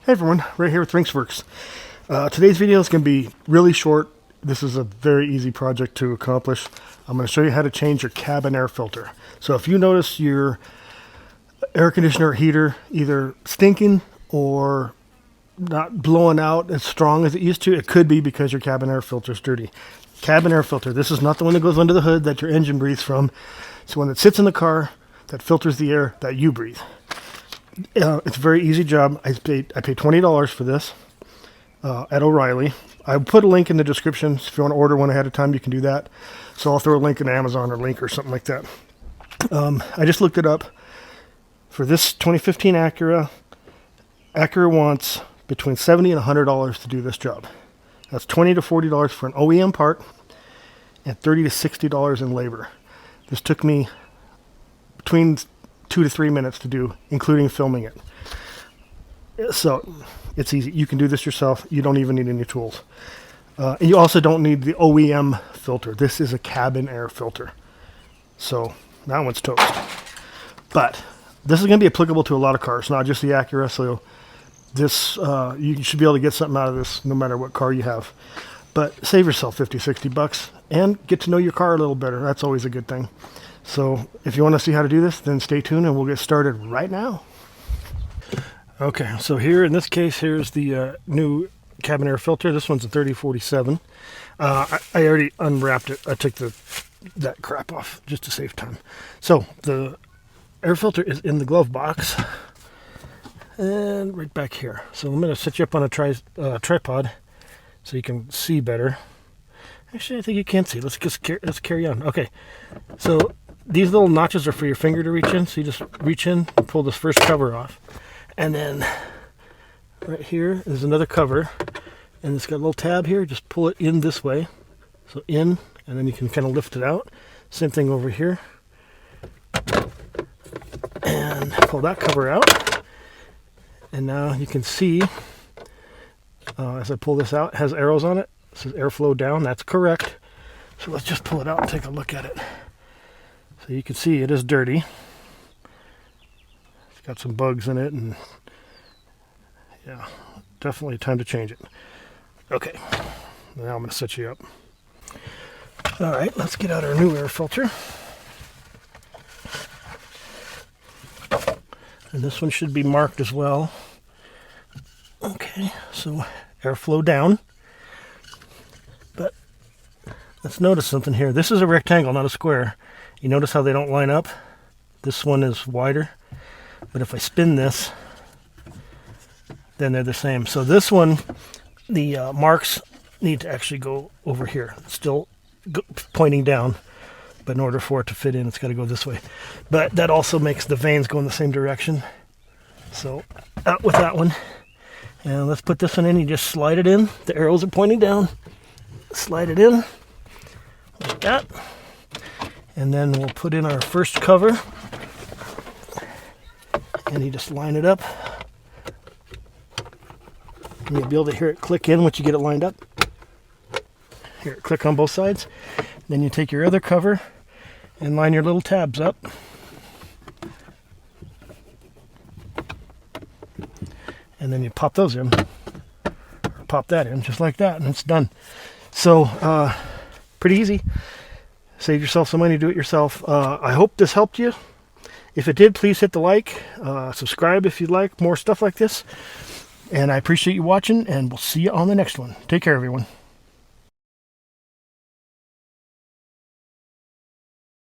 Hey everyone, right here with Rinksworks. Today's video is going to be really short. This is a very easy project to accomplish. I'm going to show you how to change your cabin air filter. So if you notice your air conditioner or heater either stinking or not blowing out as strong as it used to, it could be because your cabin air filter is dirty. Cabin air filter, this is not the one that goes under the hood that your engine breathes from. It's the one that sits in the car that filters the air that you breathe. It's a very easy job. I paid $20 for this at O'Reilly. I put a link in the description. If you want to order one ahead of time, you can do that. So I'll throw a link in Amazon or link or something like that. I just looked it up. For this 2015 Acura wants between $70 and $100 to do this job. That's $20 to $40 for an OEM part and $30 to $60 in labor. This took me between 2 to 3 minutes to do, including filming it. So it's easy. You can do this yourself. You don't even need any tools. And you also don't need the OEM filter. This is a cabin air filter. So that one's toast. But this is going to be applicable to a lot of cars, not just the Acura. So this, you should be able to get something out of this no matter what car you have. But save yourself $50, $60 and get to know your car a little better. That's always a good thing. So if you want to see how to do this, then stay tuned and we'll get started right now. Okay, so here in this case, here's the new cabin air filter. This one's a 3047. I already unwrapped it. I took that crap off just to save time. So the air filter is in the glove box and right back here. So I'm going to set you up on a tripod so you can see better. Actually, I think you can see. Let's carry on. Okay, so these little notches are for your finger to reach in. So you just reach in and pull this first cover off. And then right here is another cover. And it's got a little tab here. Just pull it in this way. So in, and then you can kind of lift it out. Same thing over here. And pull that cover out. And now you can see, as I pull this out, it has arrows on it. It says airflow down. That's correct. So let's just pull it out and take a look at it. So you can see it is dirty. It's got some bugs in it, and yeah, definitely time to change it. Okay, now I'm going to set you up. All right, let's get out our new air filter. And this one should be marked as well. Okay, so airflow down. But let's notice something here. This is a rectangle, not a square. You notice how they don't line up? This one is wider. But if I spin this, then they're the same. So this one, the marks need to actually go over here. It's still pointing down. But in order for it to fit in, it's got to go this way. But that also makes the veins go in the same direction. So out with that one. And let's put this one in. You just slide it in. The arrows are pointing down. Slide it in like that. And then we'll put in our first cover. And you just line it up. And you'll be able to hear it click in once you get it lined up. Hear it click on both sides. Then you take your other cover and line your little tabs up. And then you pop those in. Or pop that in just like that, and it's done. So, pretty easy. Save yourself some money, do it yourself. I hope this helped you. If it did, please hit the like. Subscribe if you'd like more stuff like this. And I appreciate you watching, and we'll see you on the next one. Take care, everyone.